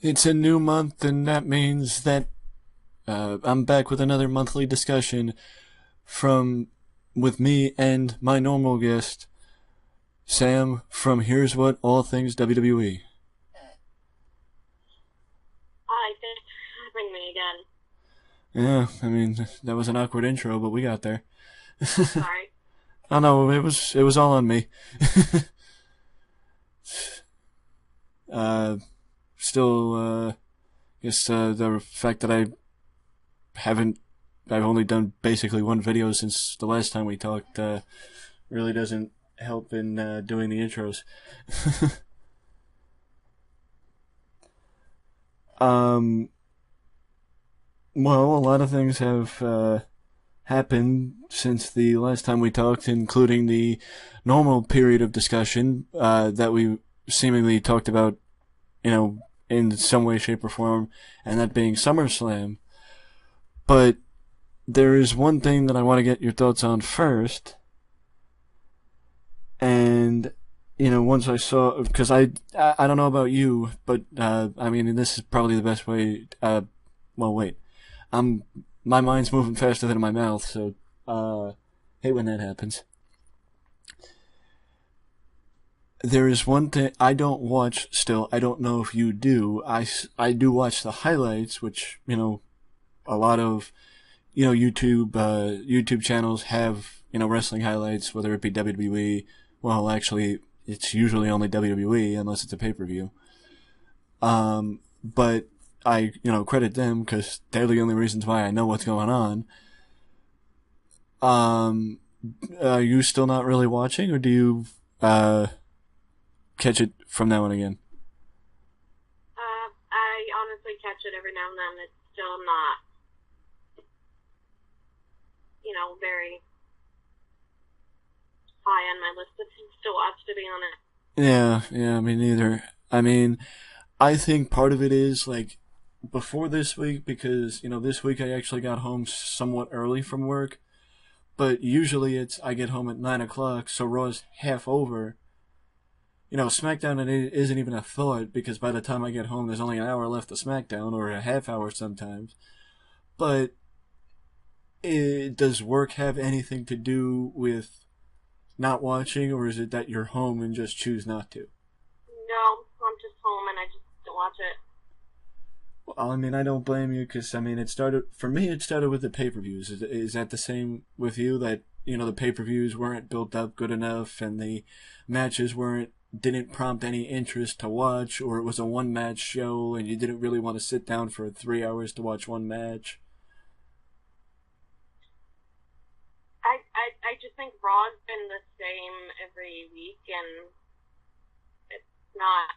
It's a new month, and that means that I'm back with another monthly discussion from with me and my normal guest, Sam from Here's What All Things WWE. Hi, thanks for having me again. Yeah, I mean that was an awkward intro, but we got there. Sorry. I know it was all on me. uh, Still, guess the fact that haven't I've only done basically one video since the last time we talked really doesn't help in doing the intros. um, well, a lot of things have happened since the last time we talked, including the normal period of discussion that we seemingly talked about, in some way, shape, or form, and that being SummerSlam. But there is one thing that I want to get your thoughts on first, and once I saw, because I don't know about you, but I mean, this is probably the best way. Well, wait, I'm my mind's moving faster than my mouth, so hate when that happens. There is one thing I don't watch still. I don't know if you do. I do watch the highlights, which a lot of YouTube channels have wrestling highlights, whether it be WWE. Well, actually, it's usually only WWE unless it's a pay-per-view. But I credit them because they're the only reasons why I know what's going on. Are you still not really watching, or do you catch it from now and again? I honestly catch it every now and then. It's still not, very high on my list of things to watch, to be honest. Yeah, me neither. I mean, I think part of it is like before this week, because this week I actually got home somewhat early from work, but usually I get home at 9 o'clock, so Raw's half over. SmackDown isn't even a thought, because by the time I get home there's only an hour left of SmackDown, or a half hour sometimes. But does work have anything to do with not watching, or is it that you're home and just choose not to? No, I'm just home and I just don't watch it. Well, I mean, I don't blame you, because I mean, it started with the pay-per-views. Is that the same with you? That the pay-per-views weren't built up good enough, and the matches didn't prompt any interest to watch, or it was a one-match show and you didn't really want to sit down for 3 hours to watch one match? I just think Raw's been the same every week, and it's not,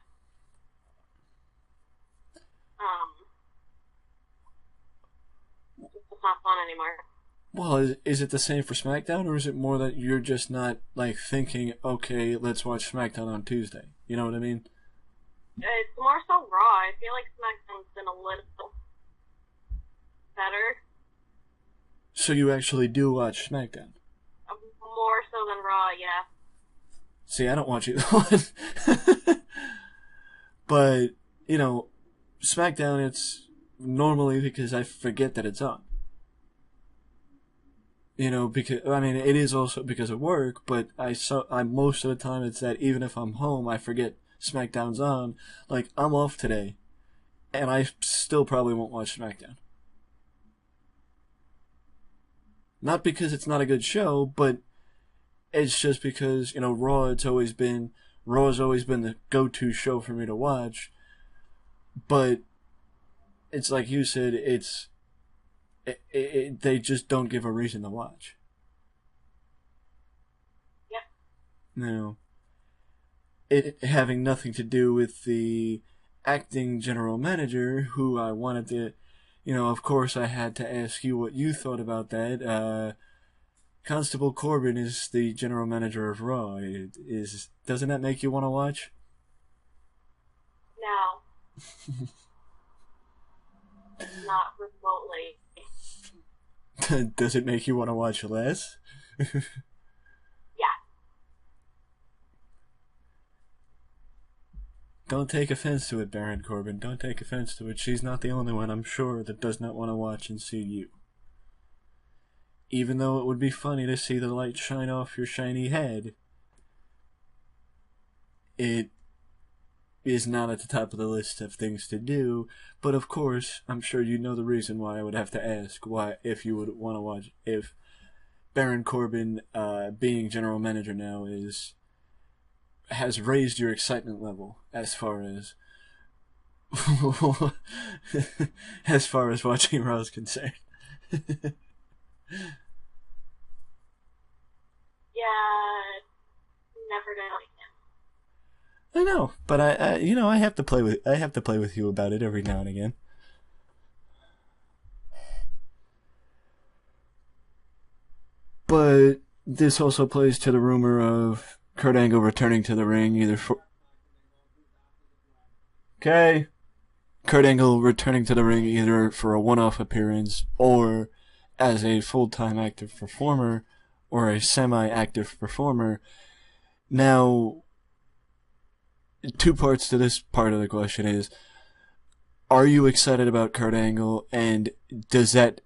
it's not fun anymore. Well, is it the same for SmackDown, or is it more that you're just not like thinking, okay, let's watch SmackDown on Tuesday? You know what I mean? It's more so Raw. I feel like SmackDown's been a little better. So you actually do watch SmackDown? More so than Raw, yeah. See, I don't watch either one. But, SmackDown, it's normally because I forget that it's on. Because I mean, it is also because of work, but I most of the time it's that even if I'm home, I forget SmackDown's on. Like, I'm off today, and I still probably won't watch SmackDown. Not because it's not a good show, but it's just because Raw has always been the go-to show for me to watch. But it's like you said, they just don't give a reason to watch. Yep. No. It having nothing to do with the acting general manager, who I wanted to, of course I had to ask you what you thought about that. Constable Corbin is the general manager of Raw. Doesn't that make you want to watch? No. Not remotely. Does it make you want to watch less? Yeah. Don't take offense to it, Baron Corbin. Don't take offense to it. She's not the only one, I'm sure, that does not want to watch and see you. Even though it would be funny to see the light shine off your shiny head, it is not at the top of the list of things to do. But of course, I'm sure you know the reason why I would have to ask why if you would want to watch if Baron Corbin, being general manager now, has raised your excitement level as far as as far as watching Raw is concerned. Yeah, never gonna like him. I know, but I have to play with you about it every now and again. But this also plays to the rumor of Kurt Angle returning to the ring either for okay, Kurt Angle returning to the ring either for a one-off appearance or as a full-time active performer or a semi-active performer. Now, two parts to this part of the question is, are you excited about Kurt Angle, and does that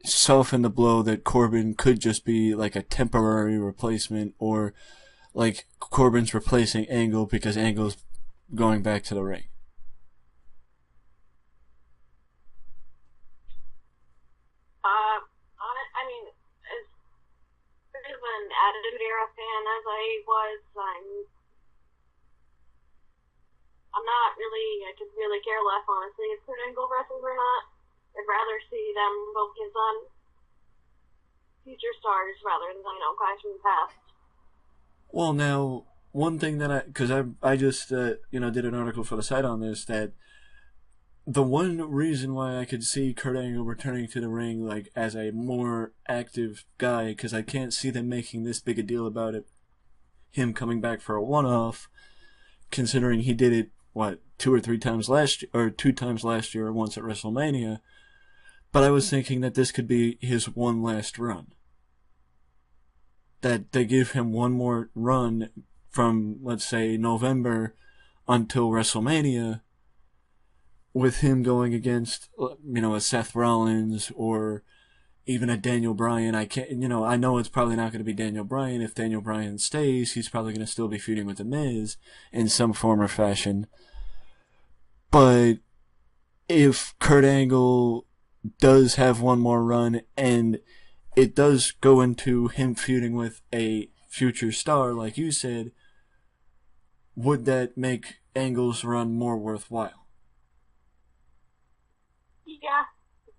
soften the blow that Corbin could just be like a temporary replacement, or like Corbin's replacing Angle because Angle's going back to the ring? I mean, as big of an Attitude Era fan as I was, I'm not really, I could really care less, honestly, if Kurt Angle wrestles or not. I'd rather see them focus on future stars rather than, guys from the past. Well, now, one thing that because I just, did an article for the site on this, that the one reason why I could see Kurt Angle returning to the ring, like, as a more active guy, because I can't see them making this big a deal about it, him coming back for a one-off, considering he did it, two times last year, or once at WrestleMania. But I was thinking that this could be his one last run. That they give him one more run from, let's say, November until WrestleMania, with him going against, a Seth Rollins or even a Daniel Bryan. I know it's probably not going to be Daniel Bryan. If Daniel Bryan stays, he's probably going to still be feuding with The Miz in some form or fashion. But if Kurt Angle does have one more run and it does go into him feuding with a future star, like you said, would that make Angle's run more worthwhile? Yeah,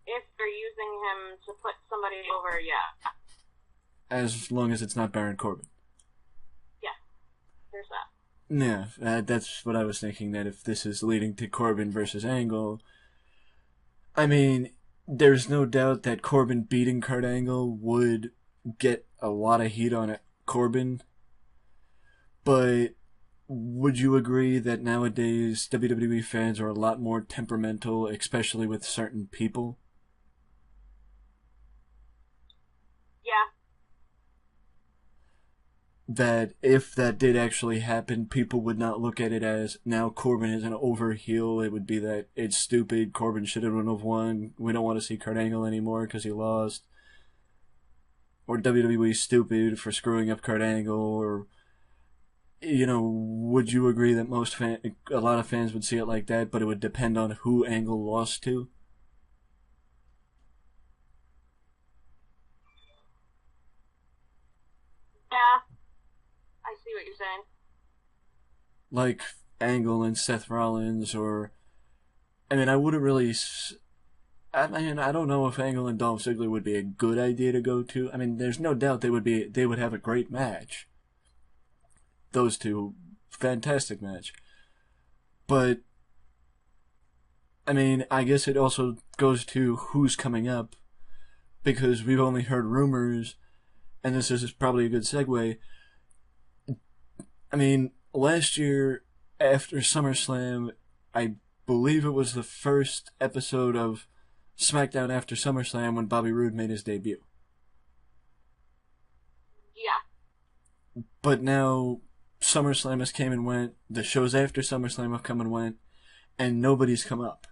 if they're using him to put somebody over, yeah. As long as it's not Baron Corbin. Yeah, there's that. Yeah, that's what I was thinking, that if this is leading to Corbin versus Angle, I mean, there's no doubt that Corbin beating Kurt Angle would get a lot of heat on Corbin, but would you agree that nowadays WWE fans are a lot more temperamental, especially with certain people? Yeah. That if that did actually happen, people would not look at it as, now Corbin is an over heel. It would be that it's stupid, Corbin should have won, we don't want to see Kurt Angle anymore because he lost. Or WWE stupid for screwing up Kurt Angle, or would you agree that a lot of fans would see it like that, but it would depend on who Angle lost to? Yeah, I see what you're saying. Like Angle and Seth Rollins, or I wouldn't really. I don't know if Angle and Dolph Ziggler would be a good idea to go to. There's no doubt they would have a great match. Those two, fantastic match. But, I guess it also goes to who's coming up, because we've only heard rumors, and this is probably a good segue. Last year, after SummerSlam, I believe it was the first episode of SmackDown after SummerSlam when Bobby Roode made his debut. Yeah. But now, SummerSlam has came and went, the shows after SummerSlam have come and went, and nobody's come up.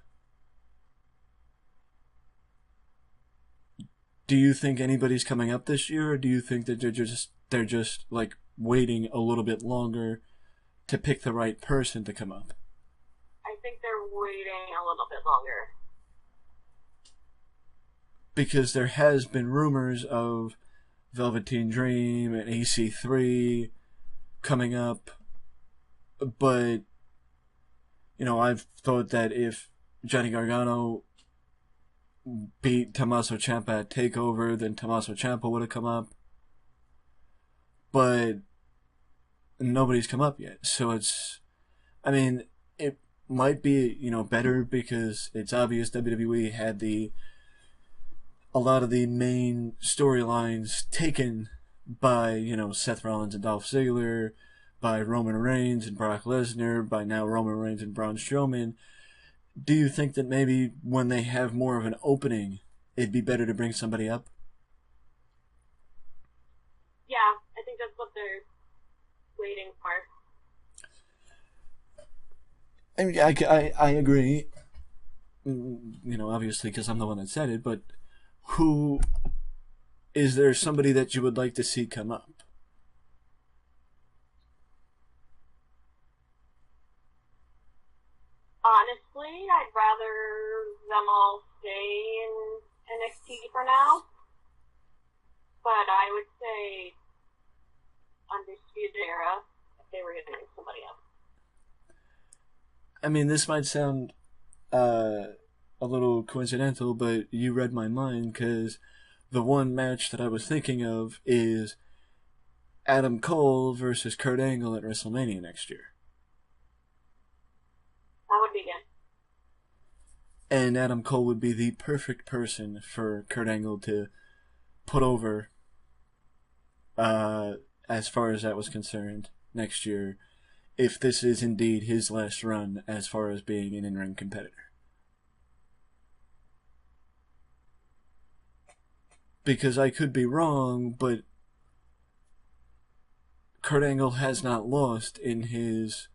Do you think anybody's coming up this year, or do you think that they're just like waiting a little bit longer to pick the right person to come up? I think they're waiting a little bit longer. Because there has been rumors of Velveteen Dream and EC3 coming up, but I've thought that if Johnny Gargano beat Tommaso Ciampa at TakeOver, then Tommaso Ciampa would have come up, but nobody's come up yet. So it might be better because it's obvious WWE had a lot of the main storylines taken by, Seth Rollins and Dolph Ziggler, by Roman Reigns and Brock Lesnar, by now Roman Reigns and Braun Strowman. Do you think that maybe when they have more of an opening, it'd be better to bring somebody up? Yeah, I think that's what they're waiting for. I mean, I agree. Obviously, because I'm the one that said it, but is there somebody that you would like to see come up? Honestly, I'd rather them all stay in NXT for now. But I would say Undisputed Era if they were going to bring somebody up. I mean, this might sound a little coincidental, but you read my mind because the one match that I was thinking of is Adam Cole versus Kurt Angle at WrestleMania next year. That would be good. And Adam Cole would be the perfect person for Kurt Angle to put over as far as that was concerned next year, if this is indeed his last run as far as being an in-ring competitor. Because I could be wrong, but Kurt Angle has not lost in his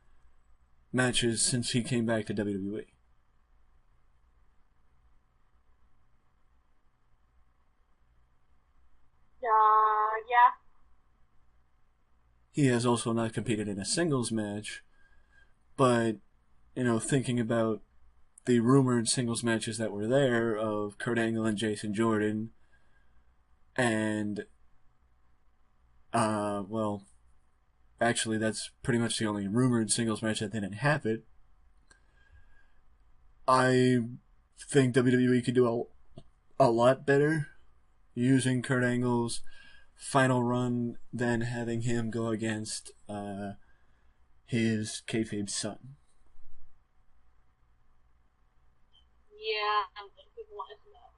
matches since he came back to WWE. Yeah. He has also not competed in a singles match, but, thinking about the rumored singles matches that were there of Kurt Angle and Jason Jordan, and, actually that's pretty much the only rumored singles match that didn't happen. I think WWE could do a lot better using Kurt Angle's final run than having him go against his kayfabe son. Yeah, people want to see that.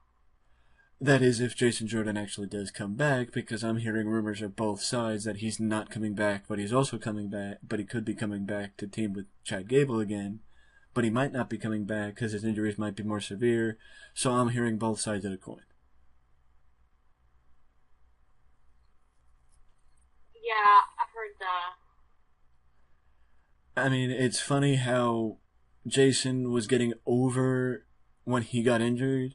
That is, if Jason Jordan actually does come back, because I'm hearing rumors of both sides that he's not coming back, but he's also coming back, but he could be coming back to team with Chad Gable again, but he might not be coming back because his injuries might be more severe, so I'm hearing both sides of the coin. Yeah, I've heard that. I mean, it's funny how Jason was getting over when he got injured.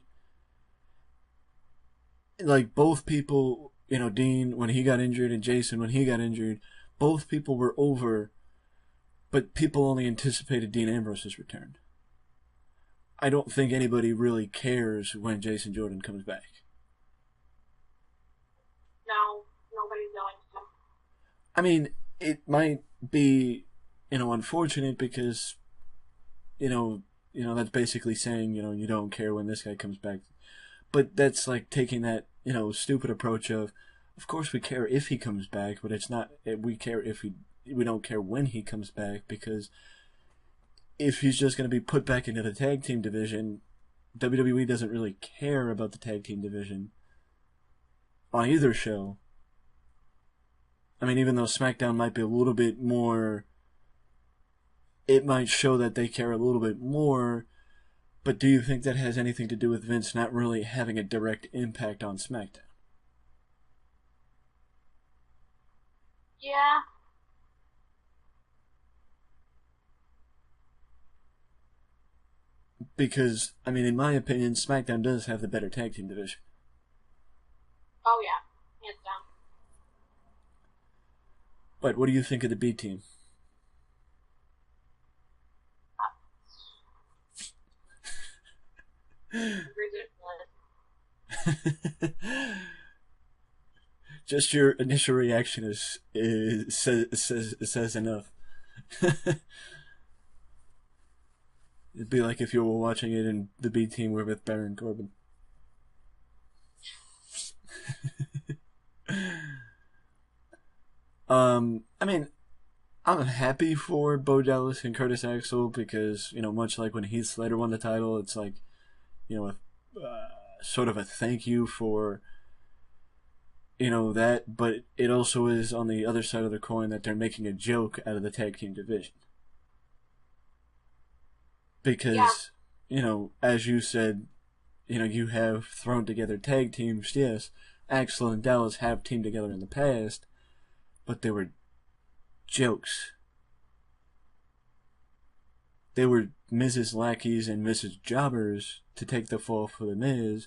Like, both people, Dean, when he got injured, and Jason, when he got injured, both people were over, but people only anticipated Dean Ambrose's return. I don't think anybody really cares when Jason Jordan comes back. No, nobody's going to. I mean, it might be, unfortunate because, that's basically saying, you don't care when this guy comes back. But that's like taking that, stupid approach of course we care if he comes back, but it's not, we care if we don't care when he comes back, because if he's just going to be put back into the tag team division, WWE doesn't really care about the tag team division on either show. I mean, even though SmackDown might be a little bit more, it might show that they care a little bit more, but do you think that has anything to do with Vince not really having a direct impact on SmackDown? Yeah. Because, I mean, in my opinion, SmackDown does have the better tag team division. Oh yeah, hands down. But what do you think of the B team? Ridiculous. Just your initial reaction says enough. It'd be like if you were watching it and the B team were with Baron Corbin. I mean, I'm happy for Bo Dallas and Curtis Axel because, much like when Heath Slater won the title, it's like, sort of a thank you for, that, but it also is on the other side of the coin that they're making a joke out of the tag team division. Because, as you said, you have thrown together tag teams, yes. Axel and Dallas have teamed together in the past, but they were jokes. They were Mrs. Lackeys and Mrs. Jobbers to take the fall for the Miz,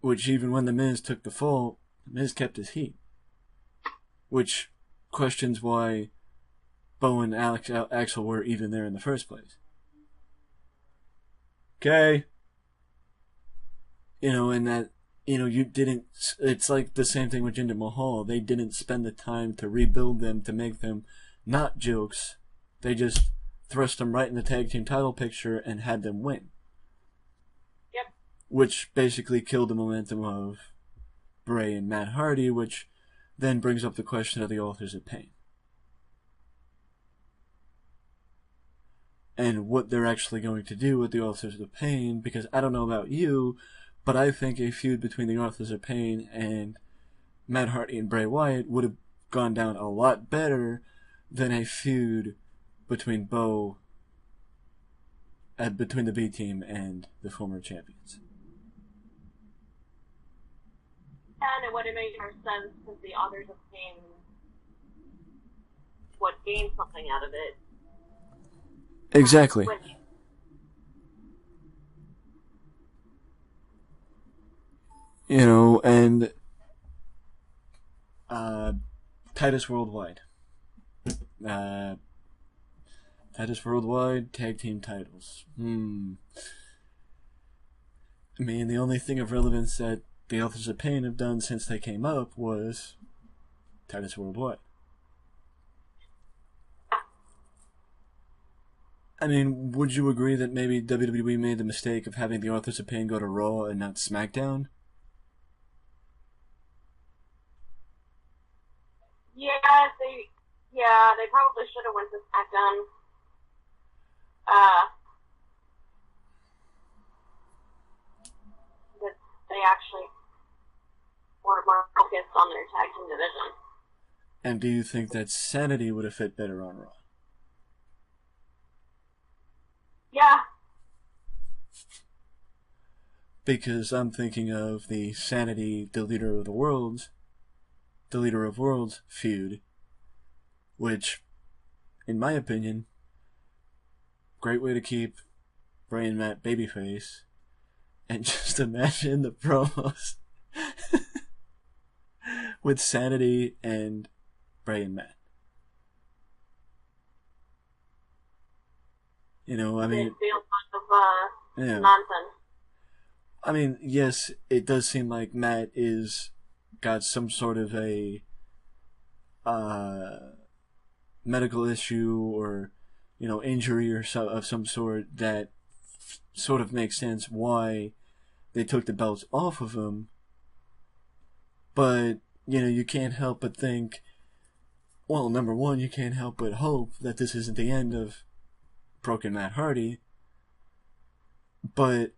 which even when the Miz took the fall, the Miz kept his heat. Which questions why Bo and Axel were even there in the first place. Okay? And that, you didn't, it's like the same thing with Jinder Mahal. They didn't spend the time to rebuild them, to make them not jokes. They just thrust them right in the tag team title picture and had them win. Yep. Which basically killed the momentum of Bray and Matt Hardy, which then brings up the question of the Authors of Pain. And what they're actually going to do with the Authors of Pain, because I don't know about you, but I think a feud between the Authors of Pain and Matt Hardy and Bray Wyatt would have gone down a lot better than a feud between between the B team and the former champions. And it would have made more sense because the Authors of Pain would gain something out of it. Exactly. And Titus Worldwide. Titus Worldwide tag team titles. I mean, the only thing of relevance that the Authors of Pain have done since they came up was Titus Worldwide. I mean, would you agree that maybe WWE made the mistake of having the Authors of Pain go to Raw and not SmackDown? They probably should have went to SmackDown. But they actually were more focused on their tag team division. And do you think that Sanity would have fit better on Raw? Yeah. Because I'm thinking of the Sanity, the Leader of Worlds feud, which, in my opinion, great way to keep Bray and Matt babyface, and just imagine the promos with Sanity and Bray and Matt. I mean, it feels like nonsense. I mean, yes, it does seem like Matt got some sort of a medical issue or injury or of some sort that sort of makes sense why they took the belts off of him. But you can't help but think. Well, number one, you can't help but hope that this isn't the end of Broken Matt Hardy. But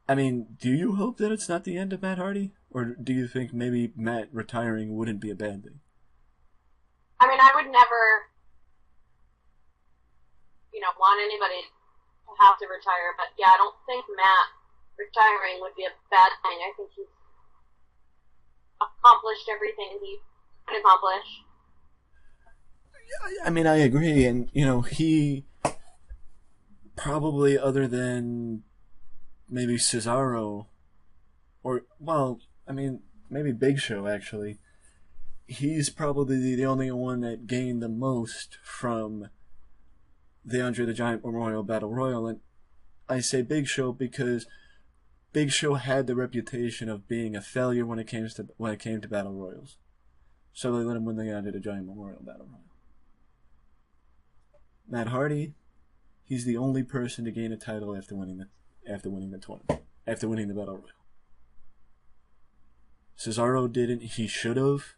I mean, do you hope that it's not the end of Matt Hardy? Or do you think maybe Matt retiring wouldn't be a bad thing? I mean, I would never, want anybody to have to retire. But yeah, I don't think Matt retiring would be a bad thing. I think he's accomplished everything he could accomplish. I mean, I agree, and he probably, other than maybe Cesaro, or well, I mean, maybe Big Show actually. He's probably the only one that gained the most from the Andre the Giant Memorial Battle Royal, and I say Big Show because Big Show had the reputation of being a failure when it came to battle royals, so they let him win the Andre the Giant Memorial Battle Royal. Matt Hardy, he's the only person to gain a title after winning the tournament, after winning the Battle Royal. Cesaro didn't. He should have,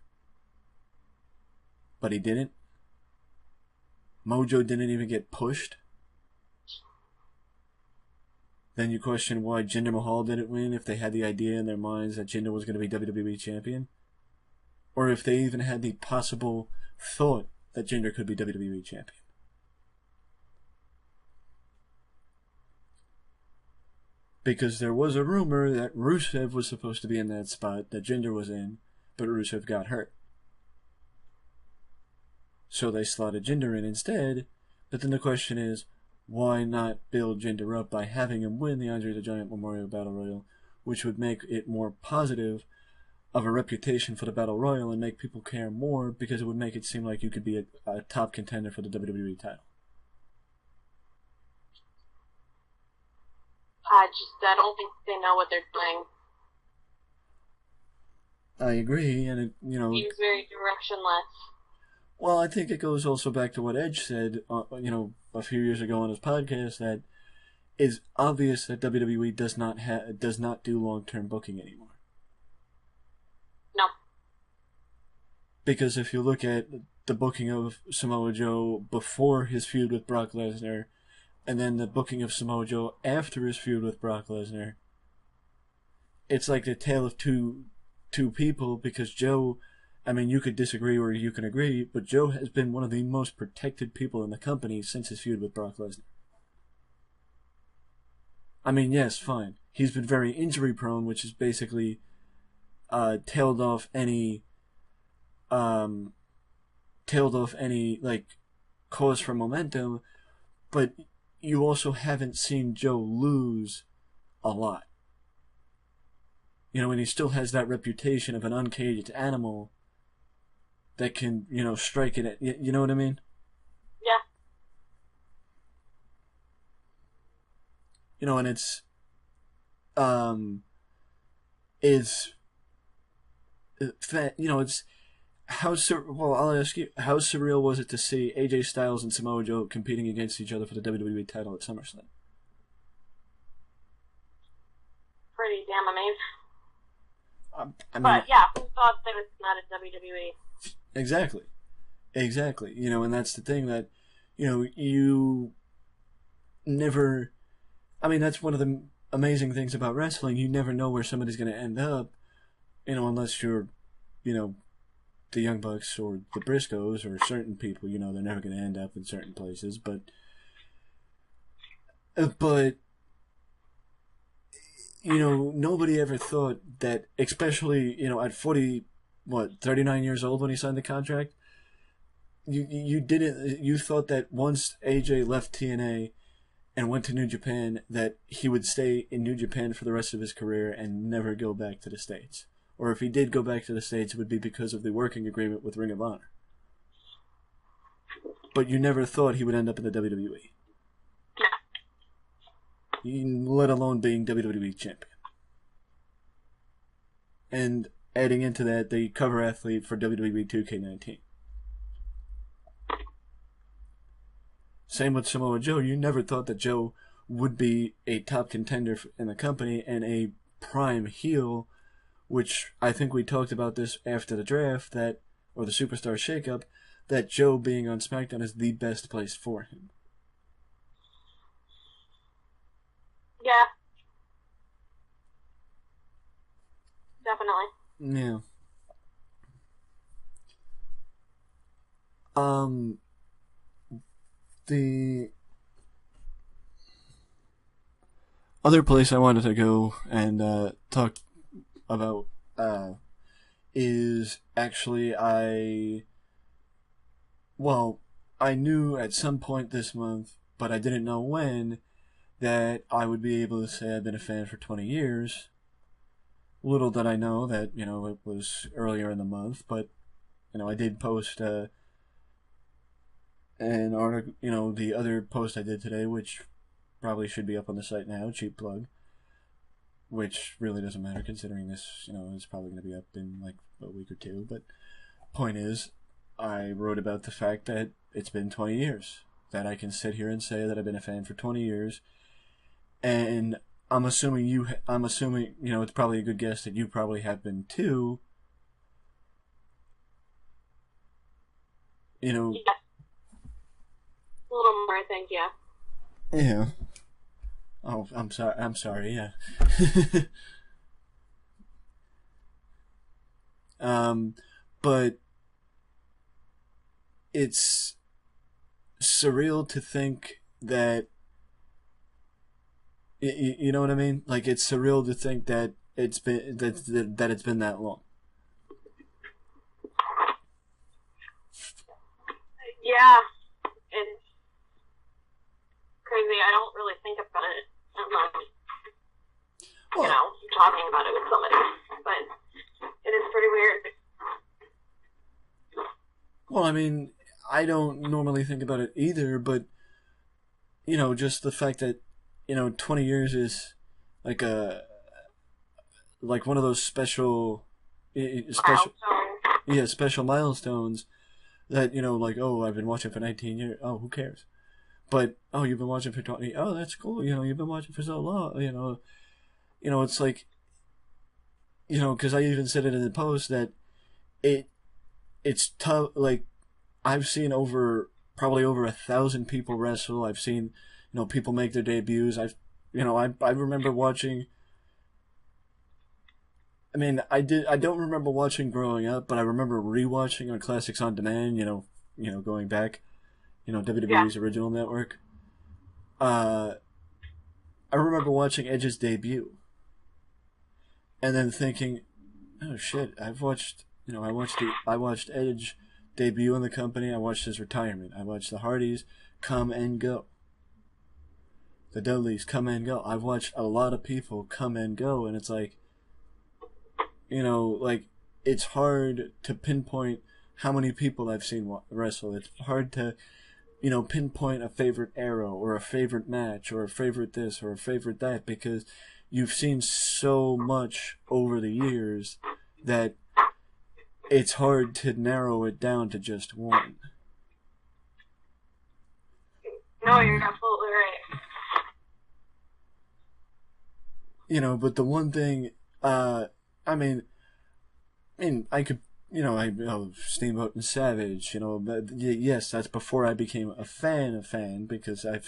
but he didn't. Mojo didn't even get pushed. Then you question why Jinder Mahal didn't win if they had the idea in their minds that Jinder was going to be WWE champion, or if they even had the possible thought that Jinder could be WWE champion. Because there was a rumor that Rusev was supposed to be in that spot that Jinder was in, but Rusev got hurt. So they slotted Jinder in instead, but then the question is, why not build Jinder up by having him win the Andre the Giant Memorial Battle Royal, which would make it more positive of a reputation for the Battle Royal and make people care more because it would make it seem like you could be a top contender for the WWE title. I don't think they know what they're doing. I agree, and it seems very directionless. Well, I think it goes also back to what Edge said, a few years ago on his podcast, that it's obvious that WWE does not do long-term booking anymore. No. Because if you look at the booking of Samoa Joe before his feud with Brock Lesnar, and then the booking of Samoa Joe after his feud with Brock Lesnar, it's like the tale of two people, because Joe, I mean, you could disagree or you can agree, but Joe has been one of the most protected people in the company since his feud with Brock Lesnar. I mean, yes, fine. He's been very injury prone, which is basically tailed off any like cause for momentum, but you also haven't seen Joe lose a lot. And he still has that reputation of an uncaged animal that can, strike it at, you know what I mean? Yeah. And it's I'll ask you, how surreal was it to see AJ Styles and Samoa Joe competing against each other for the WWE title at SummerSlam? Pretty damn amazing. But yeah, who thought they was not at WWE? Exactly. And that's the thing that, you never. I mean, that's one of the amazing things about wrestling. You never know where somebody's going to end up, unless you're, the Young Bucks or the Briscoes or certain people. They're never going to end up in certain places, but nobody ever thought that, especially, at 39 years old when he signed the contract, you thought that once AJ left TNA and went to New Japan, that he would stay in New Japan for the rest of his career and never go back to the States. Or if he did go back to the States, it would be because of the working agreement with Ring of Honor. But you never thought he would end up in the WWE. Let alone being WWE champion. And adding into that, the cover athlete for WWE 2K19. Same with Samoa Joe. You never thought that Joe would be a top contender in the company and a prime heel, which I think we talked about this after the draft, or the Superstar Shakeup, that Joe being on SmackDown is the best place for him. Yeah. Definitely. Yeah. The other place I wanted to go and talk about is actually well, I knew at some point this month, but I didn't know when, that I would be able to say I've been a fan for 20 years. Little did I know that, it was earlier in the month, but, I did post an article, the other post I did today, which probably should be up on the site now, cheap plug, which really doesn't matter considering this, is probably going to be up in like a week or two, but point is, I wrote about the fact that it's been 20 years, that I can sit here and say that I've been a fan for 20 years, and I'm assuming it's probably a good guess that you probably have been too. Yeah. A little more, I think, yeah. Yeah. Oh, I'm sorry, yeah. But it's surreal to think that you know what I mean? Like, it's surreal to think that it's been that it's been that long. Yeah, it's crazy. I don't really think about it unless, talking about it with somebody. But it is pretty weird. Well, I mean, I don't normally think about it either, but, just the fact that, 20 years is like one of those special milestones that, like, oh, I've been watching for 19 years. Oh, who cares? But, oh, you've been watching for 20. Oh, that's cool. You've been watching for so long. It's like, because I even said it in the post that it's tough. Like, I've seen probably over 1,000 people wrestle. I've seen, people make their debuts. I remember watching. I mean, I don't remember watching growing up, but I remember rewatching on Classics on Demand. Going back, WWE's original network. I remember watching Edge's debut, and then thinking, "Oh shit! I watched Edge debut in the company. I watched his retirement. I watched the Hardys come and go. The Dudleys come and go. I've watched a lot of people come and go, and it's like, like, it's hard to pinpoint how many people I've seen wrestle. It's hard to, pinpoint a favorite era or a favorite match or a favorite this or a favorite that, because you've seen so much over the years that it's hard to narrow it down to just one. No, you're absolutely right. But the one thing, I could, Steamboat and Savage, but yes, that's before I became a fan, because I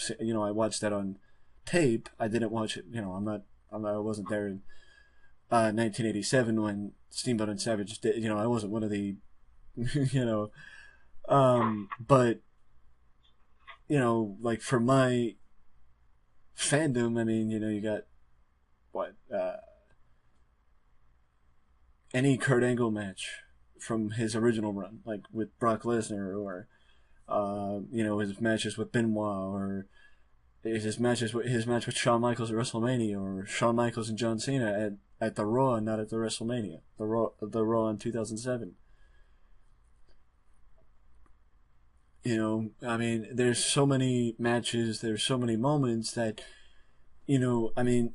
watched that on tape. I didn't watch it, I wasn't there in 1987 when Steamboat and Savage did, I wasn't one of the, but, like, for my fandom, I mean, you got, any Kurt Angle match from his original run, like with Brock Lesnar, or, his matches with Benoit, or his match with Shawn Michaels at WrestleMania, or Shawn Michaels and John Cena at the Raw, not at the WrestleMania, the Raw in 2007. I mean, there's so many matches, there's so many moments that, I mean,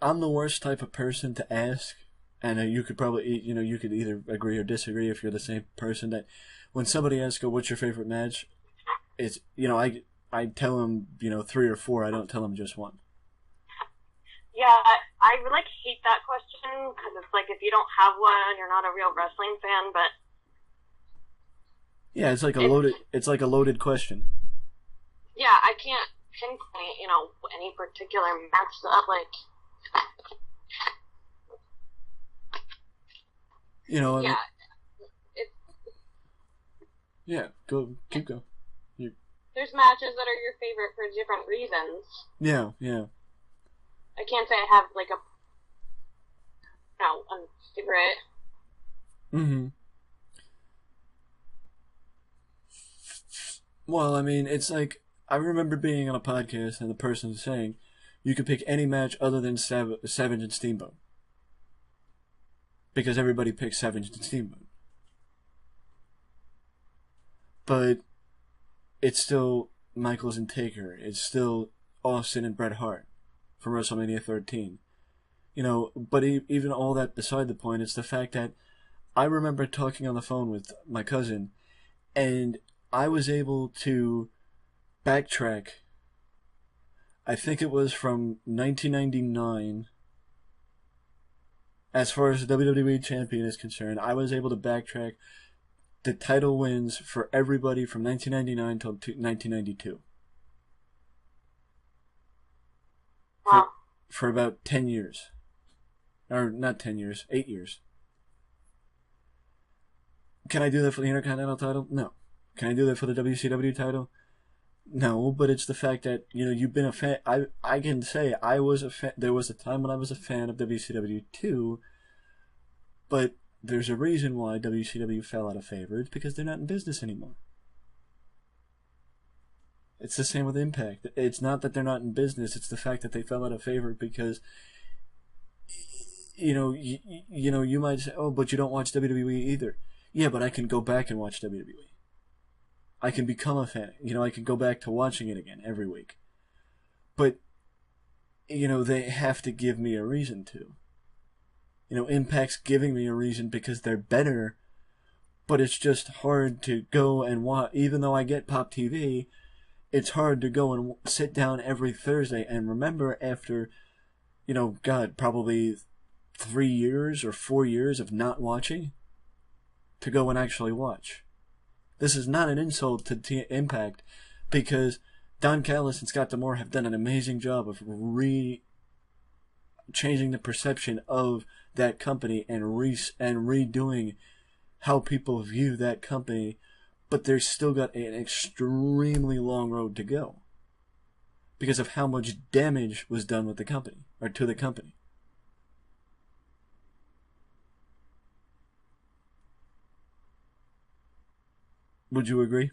I'm the worst type of person to ask, and you could probably, you could either agree or disagree if you're the same person, that when somebody asks, "Oh, what's your favorite match?" It's, I tell them, 3 or 4. I don't tell them just one. Yeah, I like hate that question, because it's like, if you don't have one, you're not a real wrestling fan. But yeah, it's like a loaded question. Yeah, I can't pinpoint, any particular match that, like, Yeah. It's, yeah, keep going. There's matches that are your favorite for different reasons. Yeah, yeah. I can't say I have, like, a favorite. Mm-hmm. Well, I mean, it's like I remember being on a podcast and the person saying you could pick any match other than Savage and Steamboat because everybody picks Savage and Steamboat, but it's still Michaels and Taker. It's still Austin and Bret Hart from WrestleMania 13. But even all that beside the point, it's the fact that I remember talking on the phone with my cousin, and I was able to backtrack. I think it was from 1999. As far as the WWE champion is concerned, I was able to backtrack the title wins for everybody from 1999 till 1992. For, Wow. for about 10 years. Or not 10 years, 8 years. Can I do that for the Intercontinental title? No. Can I do that for the WCW title? No, but it's the fact that, you've been a fan. I can say I was a fan. There was a time when I was a fan of WCW too, but there's a reason why WCW fell out of favor. It's because they're not in business anymore. It's the same with Impact. It's not that they're not in business, it's the fact that they fell out of favor because, you might say, oh, but you don't watch WWE either. Yeah, but I can go back and watch WWE. I can become a fan. I can go back to watching it again every week. But, they have to give me a reason to. Impact's giving me a reason because they're better, but it's just hard to go and watch. Even though I get Pop TV, it's hard to go and sit down every Thursday and remember after, probably 3 years or 4 years of not watching, to go and actually watch. This is not an insult to Impact, because Don Callis and Scott D'Amore have done an amazing job of changing the perception of that company and redoing how people view that company, but they've still got an extremely long road to go because of how much damage was done with the company, or to the company. Would you agree?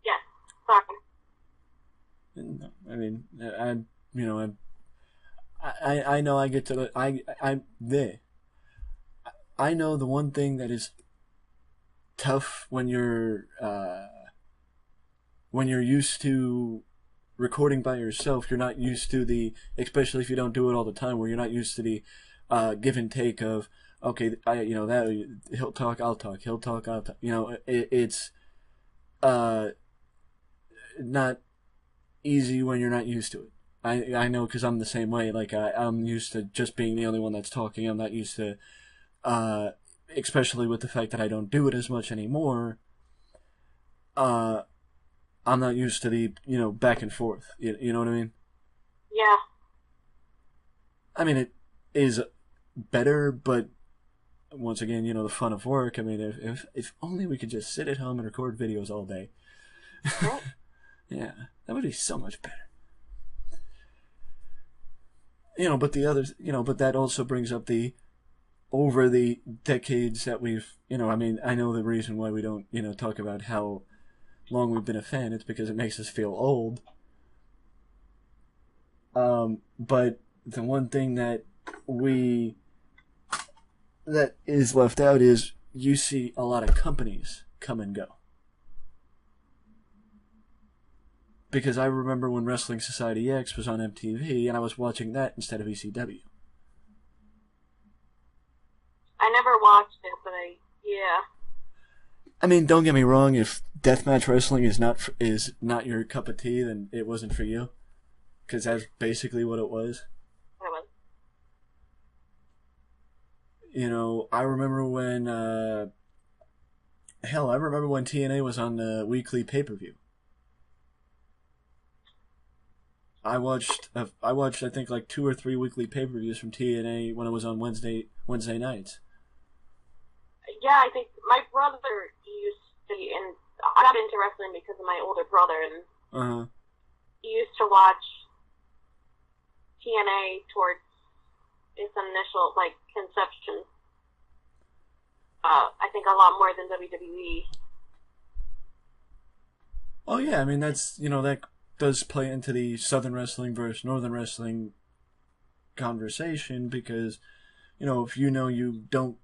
Yes. Sorry. No, I mean, I know I get to I know the one thing that is tough when you're used to recording by yourself. You're not used to especially if you don't do it all the time, where you're not used to the give and take of, okay, that he'll talk, I'll talk, he'll talk, I'll talk. It's not easy when you're not used to it. I know, because I'm the same way. Like, I'm used to just being the only one that's talking. I'm not used to, especially with the fact that I don't do it as much anymore. I'm not used to the, back and forth. You know what I mean? Yeah. I mean, it is better, but once again, the fun of work. I mean, if only we could just sit at home and record videos all day. Right. Yeah, that would be so much better. But the others, but that also brings up over the decades that we've, I mean, I know the reason why we don't, talk about how long we've been a fan. It's because it makes us feel old. But the one thing that is left out is you see a lot of companies come and go. Because I remember when Wrestling Society X was on MTV, and I was watching that instead of ECW. I never watched it, but yeah. I mean, don't get me wrong. If deathmatch wrestling is not your cup of tea, then it wasn't for you. Because that's basically what it was. I remember when TNA was on the weekly pay-per-view. I watched I think like 2 or 3 weekly pay-per-views from TNA when it was on Wednesday nights. Yeah, I think my brother used to, and I got into wrestling because of my older brother, and he used to watch TNA towards its initial, conception. I think a lot more than WWE. Oh yeah, I mean that's that does play into the Southern wrestling versus Northern wrestling conversation because if you don't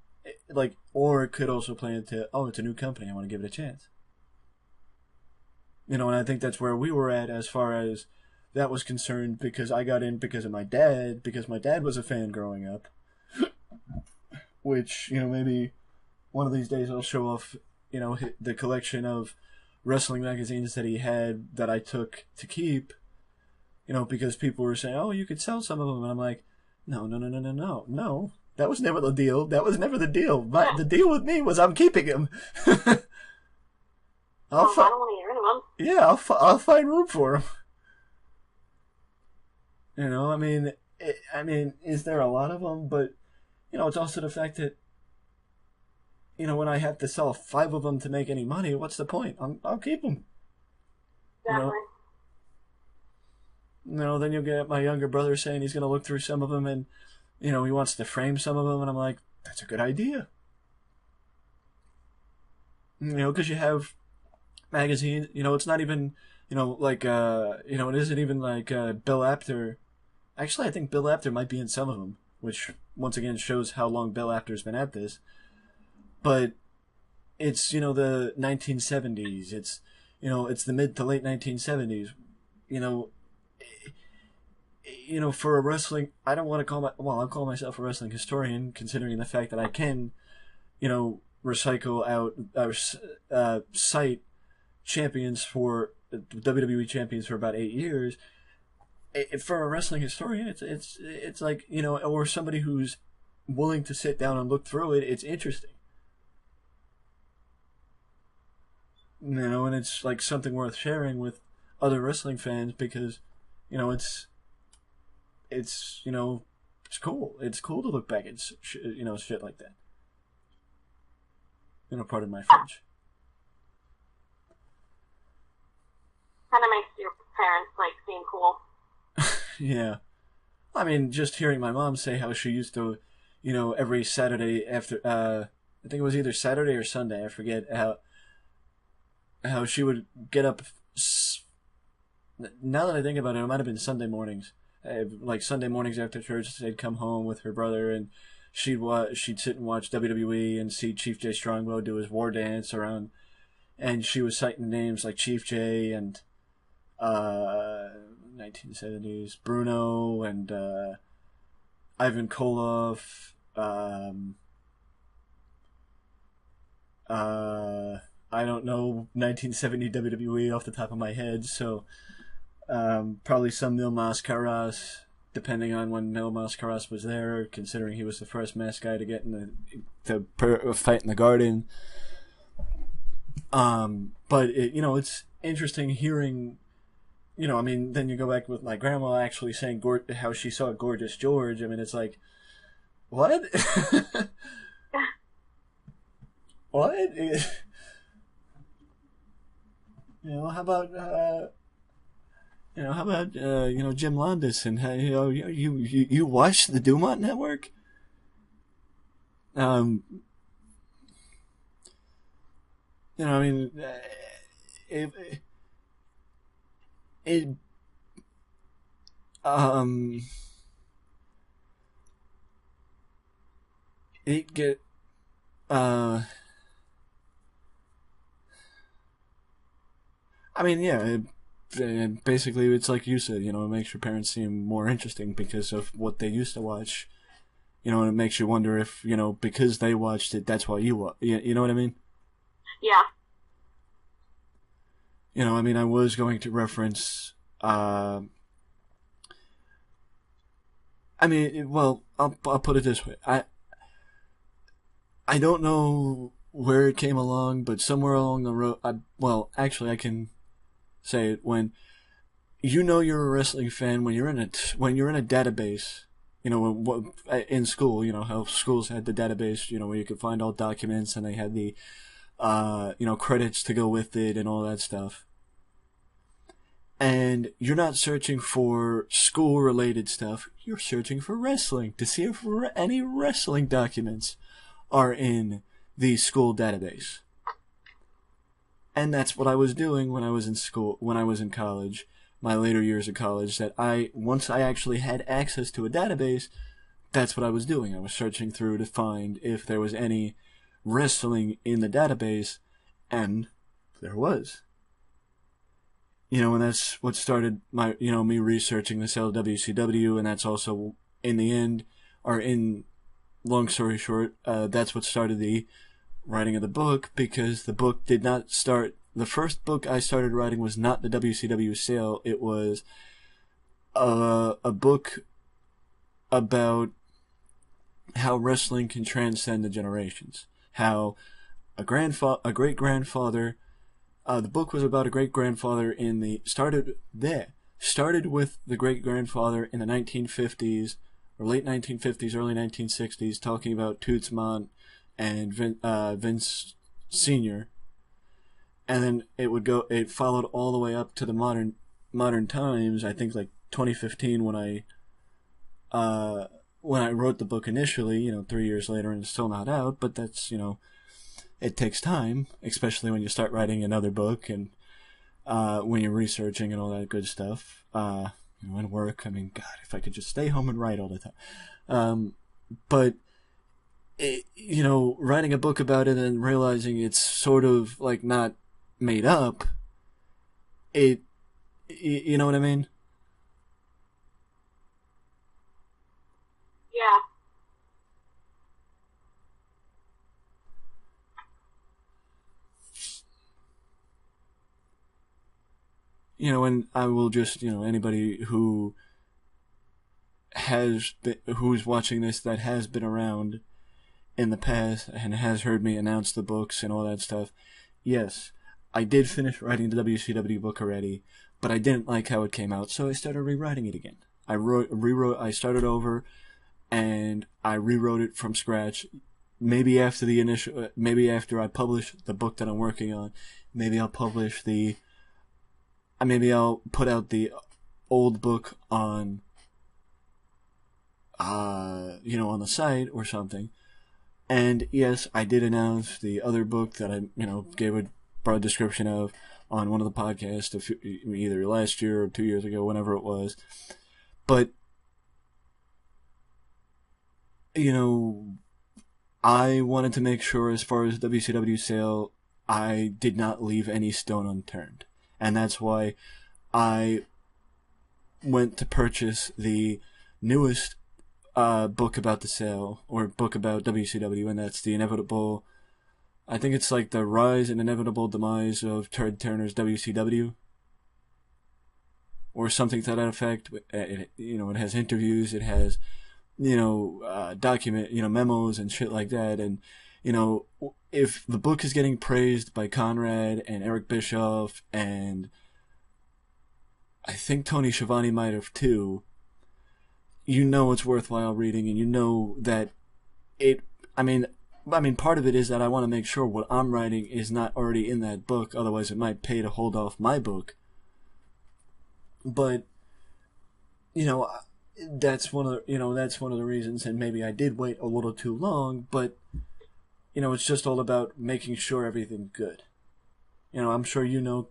like, or it could also play into, oh, it's a new company, I want to give it a chance. And I think that's where we were at as far as that was concerned because I got in because of my dad, because my dad was a fan growing up, which maybe one of these days I'll show off the collection of wrestling magazines that he had that I took to keep. Because people were saying, oh, you could sell some of them, and I'm like, no, no, no, no, no, no, no. That was never the deal. That was never the deal. The deal with me was I'm keeping him. I don't want to get rid of them. Yeah, I'll find room for him. I mean, is there a lot of them? But it's also the fact that when I have to sell 5 of them to make any money, what's the point? I'll keep them. Definitely. Then you'll get my younger brother saying he's going to look through some of them and, he wants to frame some of them. And I'm like, that's a good idea. Because you have magazines, it's not even, like, it isn't even like Bill Apter. Actually, I think Bill Apter might be in some of them, which once again shows how long Bill Apter's been at this. But it's, the 1970s. It's, it's the mid to late 1970s. For a wrestling, I don't want to I'll call myself a wrestling historian, considering the fact that I can, recycle out, cite champions for WWE champions for about 8 years. For a wrestling historian, it's like, or somebody who's willing to sit down and look through it, it's interesting. And it's like something worth sharing with other wrestling fans because, it's cool. It's cool to look back at shit like that. Pardon my French. Kind of makes your parents seem cool. Yeah, I mean, just hearing my mom say how she used to, every Saturday after, I think it was either Saturday or Sunday, I forget how she would get up. Now that I think about it, it might have been Sunday mornings. Like Sunday mornings after church, they'd come home with her brother and she'd sit and watch WWE and see Chief Jay Strongbow do his war dance around, and she was citing names like Chief Jay and 1970s Bruno and Ivan Koloff. I don't know 1970 WWE off the top of my head, so probably some Mil Mascaras, depending on when Mil Mascaras was there, considering he was the first masked guy to get in the fight in the Garden. But it's interesting hearing. I mean, then you go back with my grandma actually saying how she saw Gorgeous George. I mean, it's like, what? What? How about Jim Landis and you watch the Dumont Network? I mean, it it get I mean, yeah, basically it's like you said, it makes your parents seem more interesting because of what they used to watch, and it makes you wonder if, because they watched it, that's why you watch. You know what I mean? Yeah. I mean, I was going to reference, I mean, well, I'll put it this way. I don't know where it came along, but somewhere along the road, actually I can say it when you're a wrestling fan when you're in a database, in school, how schools had the database, where you could find all documents and they had the credits to go with it and all that stuff. And you're not searching for school related stuff, you're searching for wrestling to see if any wrestling documents are in the school database. And that's what I was doing when I was in school, when I was in college, my later years of college, that once I actually had access to a database, that's what I was doing. I was searching through to find if there was any wrestling in the database, and there was. And that's what started me researching the sale of WCW, and that's also, in the end, long story short, that's what started the writing of the book, because the book did not start. The first book I started writing was not the WCW sale. It was a book about how wrestling can transcend the generations. How a great grandfather. The book was about a great grandfather started with the great grandfather in the 1950s or late 1950s, early 1960s, talking about Toots Mondt and Vince Sr. And then it followed all the way up to the modern times. I think like 2015 when I wrote the book initially, 3 years later, and it's still not out, but that's, it takes time, especially when you start writing another book and when you're researching and all that good stuff. And work, I mean, God, if I could just stay home and write all the time. But writing a book about it and realizing it's sort of like not made up, you know what I mean? Yeah. And I will just, anybody who's watching this that has been around in the past and has heard me announce the books and all that stuff, yes, I did finish writing the WCW book already, but I didn't like how it came out, so I started rewriting it again. I started over, and I rewrote it from scratch. Maybe after I publish the book that I'm working on, maybe I'll put out the old book on, on the site or something. And yes, I did announce the other book that I, gave a broad description of on one of the podcasts either last year or 2 years ago, whenever it was. But, I wanted to make sure, as far as WCW sale, I did not leave any stone unturned. And that's why I went to purchase the newest book about the sale, or book about WCW, and that's the inevitable, I think it's like the rise and inevitable demise of Ted Turner's WCW, or something to that effect. It has interviews, it has, memos and shit like that, and, if the book is getting praised by Conrad and Eric Bischoff, and I think Tony Schiavone might have too, it's worthwhile reading, and that part of it is that I want to make sure what I'm writing is not already in that book, otherwise it might pay to hold off my book. But, that's one of the reasons, and maybe I did wait a little too long, but, it's just all about making sure everything's good. I'm sure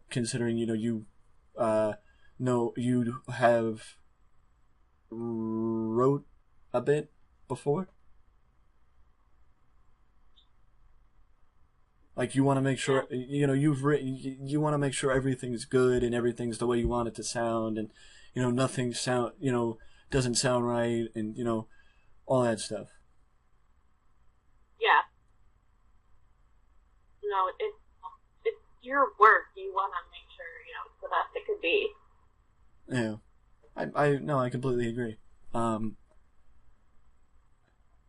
considering, you have wrote a bit before. Like, you want to make sure, you want to make sure everything's good and everything's the way you want it to sound, and, nothing doesn't sound right, and, all that stuff. Yeah. It's your work. You want to make sure, it's the best it could be. Yeah. I completely agree.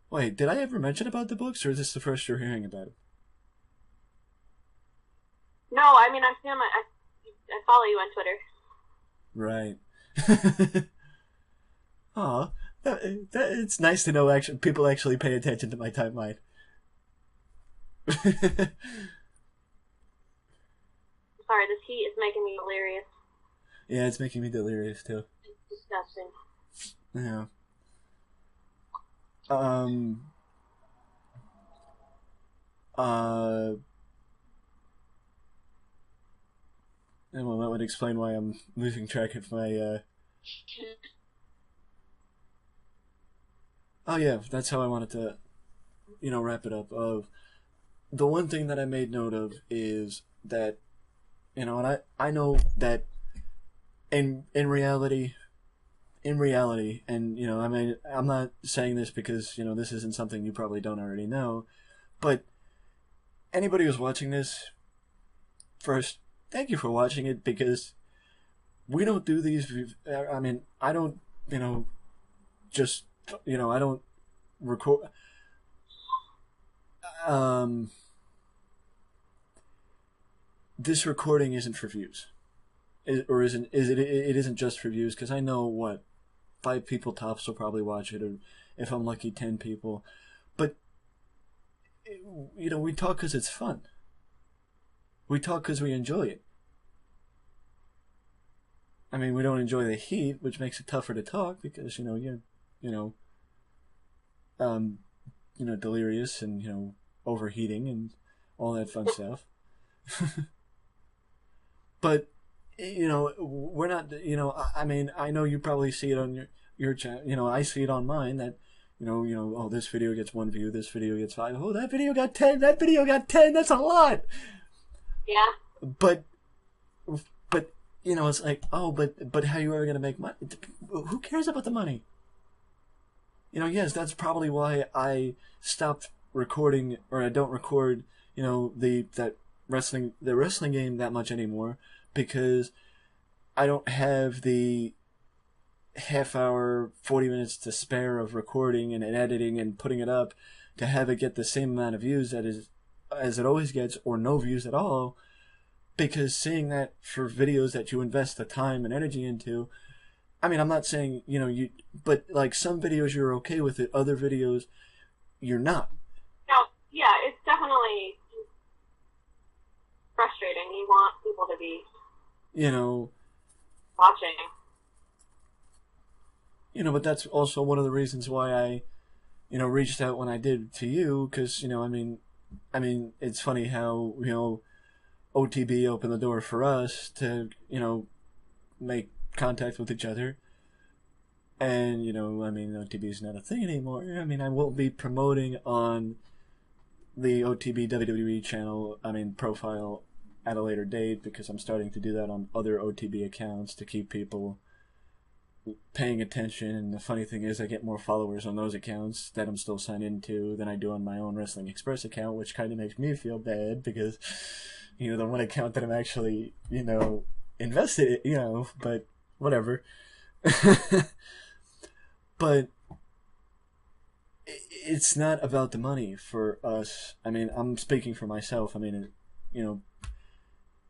Wait, did I ever mention about the books, or is this the first you're hearing about it? No, I mean, I've seen them. I follow you on Twitter. Right. Aw, it's nice to know people actually pay attention to my timeline. Sorry, this heat is making me delirious. Yeah, it's making me delirious too. It's disgusting. Yeah. well, that would explain why I'm losing track of my. Oh yeah, that's how I wanted to, wrap it up. Of the one thing that I made note of is that, and I know that in reality, and I mean, I'm not saying this because this isn't something you probably don't already know, but anybody who's watching this, first, thank you for watching it, because we don't do these. I mean, I don't, just, I don't record. This recording isn't for views, or isn't? Is it? It isn't just for views, because I know what 5 people tops will probably watch it, or if I'm lucky, 10 people. But we talk because it's fun. We talk because we enjoy it. I mean, we don't enjoy the heat, which makes it tougher to talk because you're delirious and overheating and all that fun stuff. But we're not. I mean, I know you probably see it on your channel. I see it on mine that. Oh, this video gets 1 view, this video gets 5. Oh, that video got 10, that video got 10, that's a lot! Yeah. But it's like, oh, but how you are going to make money? Who cares about the money? Yes, that's probably why I stopped recording, or I don't record, the wrestling game that much anymore, because I don't have the half hour, 40 minutes to spare of recording and editing and putting it up to have it get the same amount of views as it always gets, or no views at all, because seeing that for videos that you invest the time and energy into, I mean, I'm not saying, but like some videos you're okay with it, other videos you're not. No, yeah, it's definitely frustrating. You want people to be watching. But that's also one of the reasons why I, reached out when I did to you, because, I mean, it's funny how, OTB opened the door for us to, make contact with each other. And, I mean, OTB is not a thing anymore. I mean, I will be promoting on the OTB WWE channel, profile at a later date, because I'm starting to do that on other OTB accounts to keep people paying attention. And the funny thing is, I get more followers on those accounts that I'm still signed into than I do on my own Wrestling Express account, which kind of makes me feel bad, because the one account that I'm actually invested in, but whatever. But it's not about the money for us. I mean, I'm speaking for myself. I mean,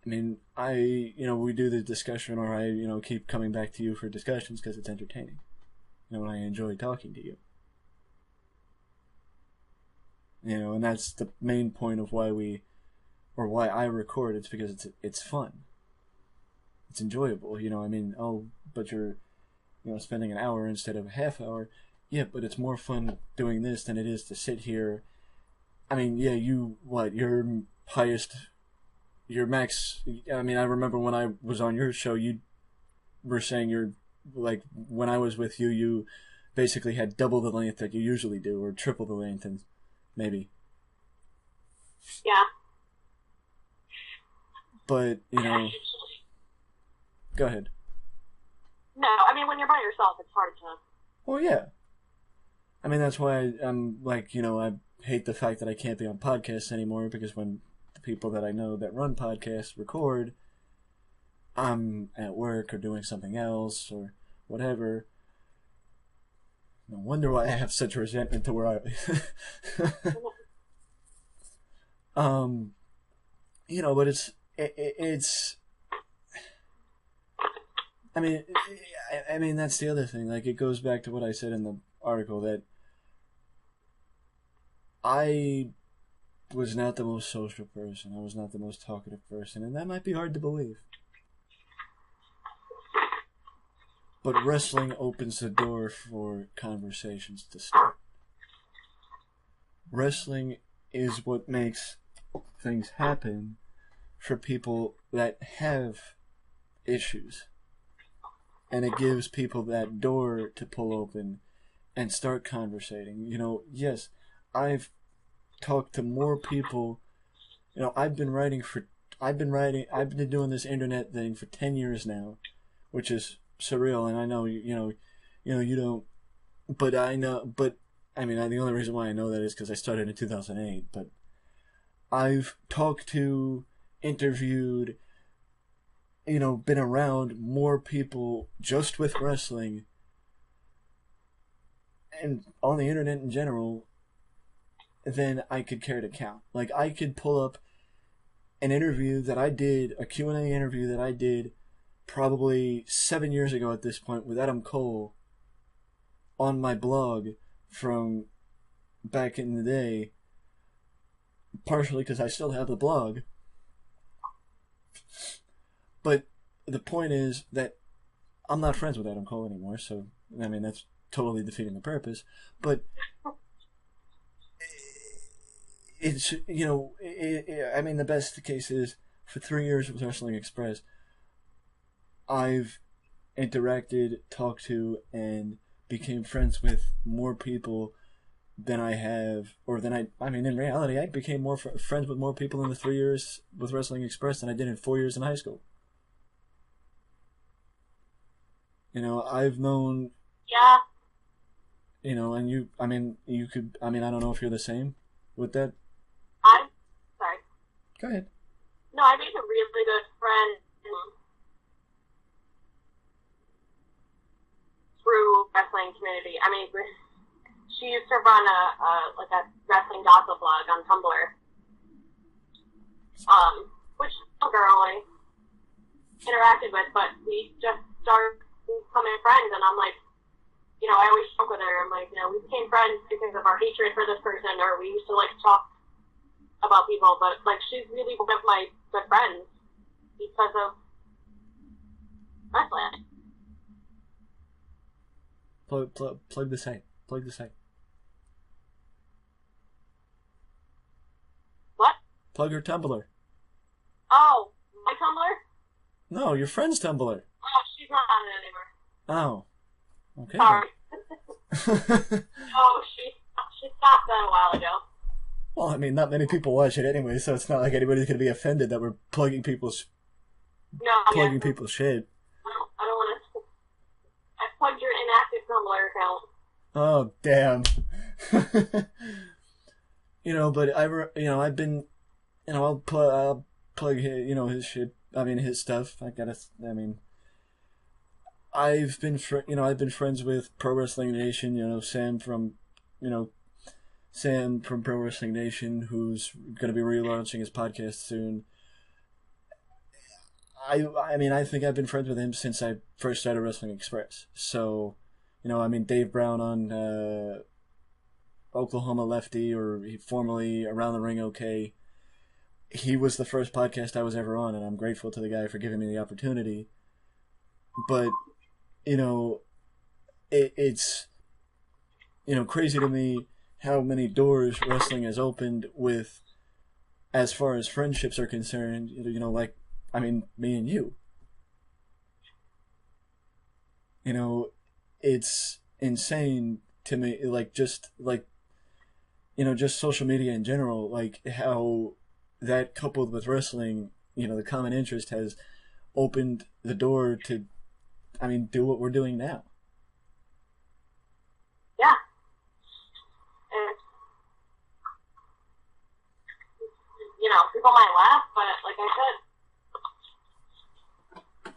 we do the discussion, or I, keep coming back to you for discussions because it's entertaining. And I enjoy talking to you. And that's the main point of why why I record. It's because it's fun. It's enjoyable. But you're, spending an hour instead of a half hour. Yeah, but it's more fun doing this than it is to sit here. I mean, yeah, your max, I mean, I remember when I was on your show, you were saying when I was with you, you basically had double the length that you usually do, or triple the length, and maybe. Yeah. But, go ahead. No, I mean, when you're by yourself, it's hard to... Well, yeah. I mean, that's why I'm like, I hate the fact that I can't be on podcasts anymore, because when the people that I know that run podcasts record, I'm at work or doing something else or whatever. No wonder why I have such resentment to where I... but it's... I mean, that's the other thing. Like, it goes back to what I said in the article, that I was not the most social person. I was not the most talkative person, and that might be hard to believe. But wrestling opens the door for conversations to start. Wrestling is what makes things happen for people that have issues. And it gives people that door to pull open and start conversating. You know, yes, I've talked to more people. You know, I've been doing this internet thing for 10 years now, which is surreal, and I know, you don't, but I know, but, I mean, the only reason why I know that is because I started in 2008, but I've talked to, interviewed, you know, been around more people just with wrestling and on the internet in general than I could care to count. Like, I could pull up an interview that I did, a Q&A interview that I did probably 7 years ago at this point with Adam Cole on my blog from back in the day, partially because I still have the blog. But the point is that I'm not friends with Adam Cole anymore, so, I mean, that's totally defeating the purpose. But it's, you know, I mean, the best case is, for 3 years with Wrestling Express, I've interacted, talked to, and became friends with more people than I have, or than I mean, in reality, I became more friends with more people in the 3 years with Wrestling Express than I did in 4 years in high school. You know, I've known... Yeah. You know, and you could, I don't know if you're the same with that. I'm sorry. Go ahead. No, I made a really good friend through wrestling community. I mean, she used to run a wrestling gossip blog on Tumblr, which a girl I interacted with, but we just started becoming friends, and I'm like, you know, I always joke with her. I'm like, you know, we became friends because of our hatred for this person, or we used to like talk about people, but like, she's really one of my good friends because of wrestling. Plug the site. Plug the site. What? Plug her Tumblr. Oh, my Tumblr? No, your friend's Tumblr. Oh, she's not on it anymore. Oh. Okay. Sorry. Oh, she stopped that a while ago. Well, I mean, not many people watch it anyway, so it's not like anybody's going to be offended that we're plugging people's people's shit. I don't want to. I plugged your inactive Tumblr account. Oh, damn. You know, but I've been, you know, I'll plug his, you know, his shit. I mean, his stuff. I've been friends with Pro Wrestling Nation. You know, Sam from Pro Wrestling Nation, who's going to be relaunching his podcast soon. I think I've been friends with him since I first started Wrestling Express. So, you know, I mean, Dave Brown on Oklahoma Lefty, or formerly Around the Ring OK, he was the first podcast I was ever on, and I'm grateful to the guy for giving me the opportunity. But, you know, it's, you know, crazy to me how many doors wrestling has opened with, as far as friendships are concerned, you know, like, I mean, me and you. You know, it's insane to me, like, just social media in general, like, how that coupled with wrestling, you know, the common interest has opened the door to, I mean, do what we're doing now. Yeah. And, you know, people might laugh, but like I said,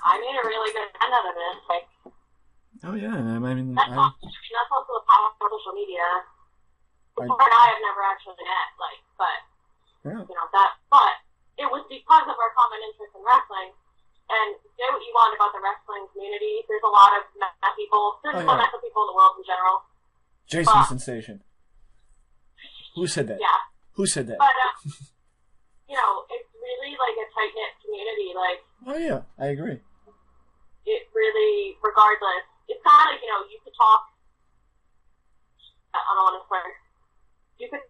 I made a really good friend out of it. Like, oh yeah, I mean, that's also the power of social media. Before and I have never actually met, like, but yeah. You know that, but it was because of our common interest in wrestling. And say what you want about the wrestling community, there's a lot of messed people. There's some messed people in the world in general. Jason Sensation. Who said that? Yeah. Who said that? But you know, it's really like a tight knit community. Like. Oh yeah, I agree. It really, regardless, it's kind of like, you know, you could talk. I don't want to swear. You could.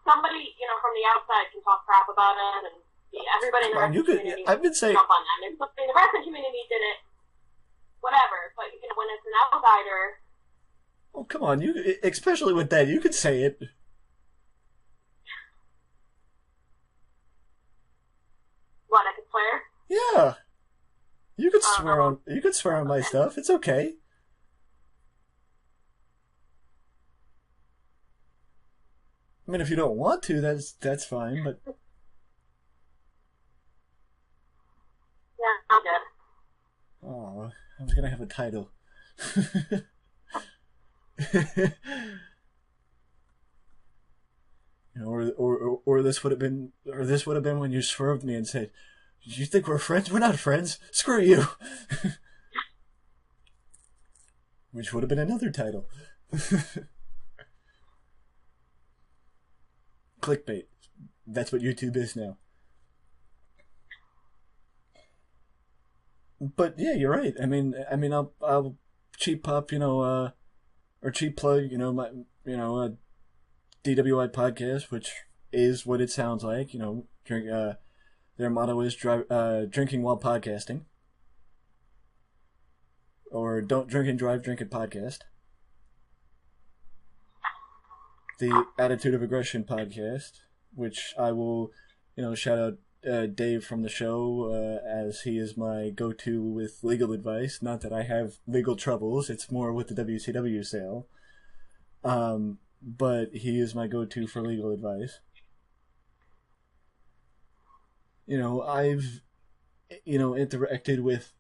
Somebody, you know, from the outside can talk crap about it, and Everybody in the wrestling community I've been saying. jump on them. If somebody in the wrestling community did it, whatever. But when it's an outsider. Oh, come on! Especially with that, you could say it. What, I could swear? Yeah, you could swear on. You could swear on my stuff. It's okay. I mean, if you don't want to, that's fine. But yeah, I'm good. Oh, I was gonna have a title. Or this would have been, when you swerved me and said, "You think we're friends? We're not friends. Screw you." Which would have been another title. Clickbait. That's what YouTube is now. But yeah, you're right. I mean, I'll cheap pop, or cheap plug, my, DWI podcast, which is what it sounds like. Drink. Their motto is drinking while podcasting, or don't drink and drive, drink and podcast. The Attitude of Aggression podcast, which I will, shout out Dave from the show, as he is my go-to with legal advice. Not that I have legal troubles, it's more with the WCW sale. But he is my go-to for legal advice. I've, interacted with,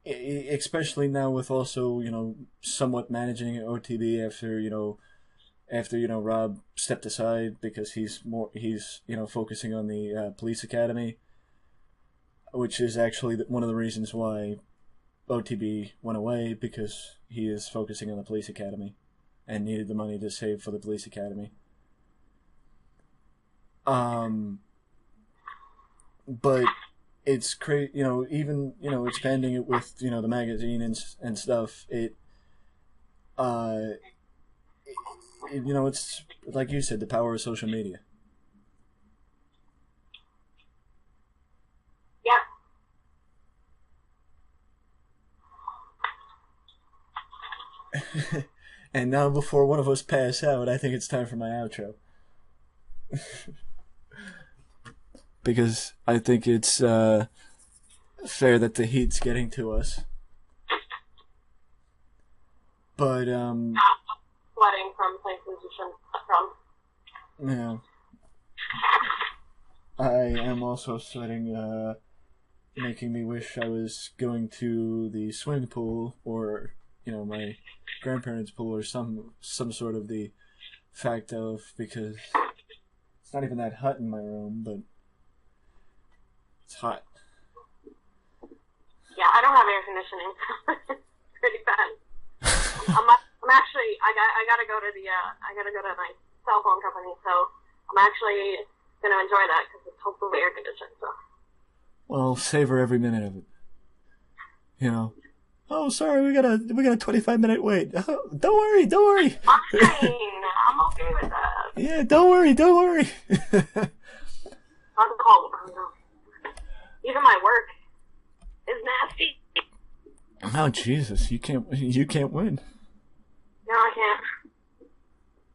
especially now with also, somewhat managing OTB after Rob stepped aside because he's focusing on the police academy, which is actually one of the reasons why OTB went away, because he is focusing on the police academy and needed the money to save for the police academy. But it's crazy, even expanding it with the magazine and stuff. It's like you said, the power of social media. Yeah. And now, before one of us pass out, I think it's time for my outro. Because I think it's fair that the heat's getting to us. But Sweating from playing position from. Yeah. I am also sweating, making me wish I was going to the swimming pool, or my grandparents' pool, or some sort of the fact of, because it's not even that hot in my room, but it's hot. Yeah, I don't have air conditioning. It's pretty bad. I'm actually, I gotta go to my cell phone company, so I'm actually gonna enjoy that because it's hopefully air conditioned. So. Well, savor every minute of it. Oh, sorry, we got a 25-minute wait. Oh, don't worry. Fine, I'm okay with that. Yeah, don't worry. I'm cold. Even my work is nasty. Oh, Jesus, you can't win. No, I can't.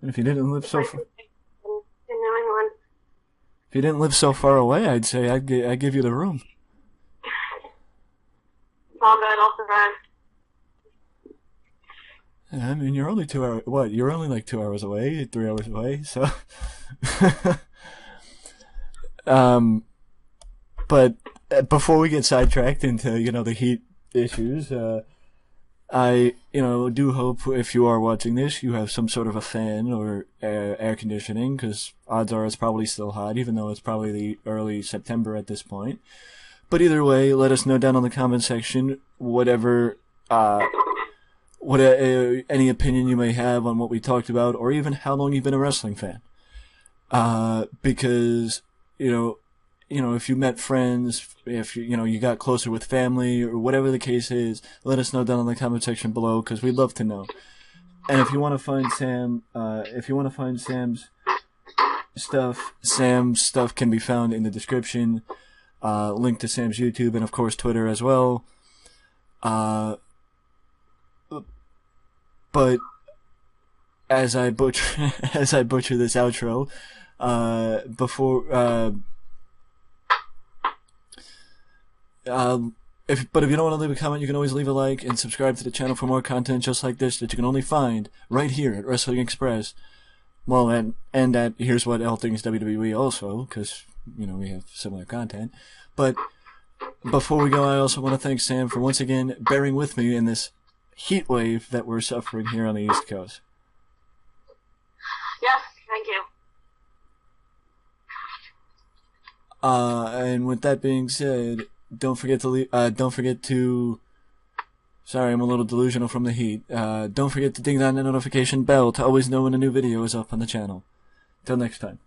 And if you didn't live so far, In New England. if you didn't live so far away, I'd say I'd give you the room. All good, I'll survive. Yeah, I mean, you're only 2 hours. What? You're only like 2 hours away, 3 hours away. So, but before we get sidetracked into the heat issues, I do hope if you are watching this, you have some sort of a fan or air conditioning, because odds are it's probably still hot, even though it's probably the early September at this point. But either way, let us know down in the comment section whatever, any opinion you may have on what we talked about, or even how long you've been a wrestling fan. Because if you met friends, if you got closer with family, or whatever the case is, let us know down in the comment section below, because we'd love to know. And if you want to find Sam's stuff. Sam's stuff can be found in the description. Link to Sam's YouTube and of course Twitter as well. But as I butcher this outro, if you don't want to leave a comment, you can always leave a like and subscribe to the channel for more content just like this that you can only find right here at Wrestling Express. Well, and at Here's What All Things WWE also, because, you know, we have similar content. But before we go, I also want to thank Sam for once again bearing with me in this heat wave that we're suffering here on the East Coast. Yes, thank you. And with that being said, don't forget to sorry, I'm a little delusional from the heat. Don't forget to ding that notification bell to always know when a new video is up on the channel. Till next time.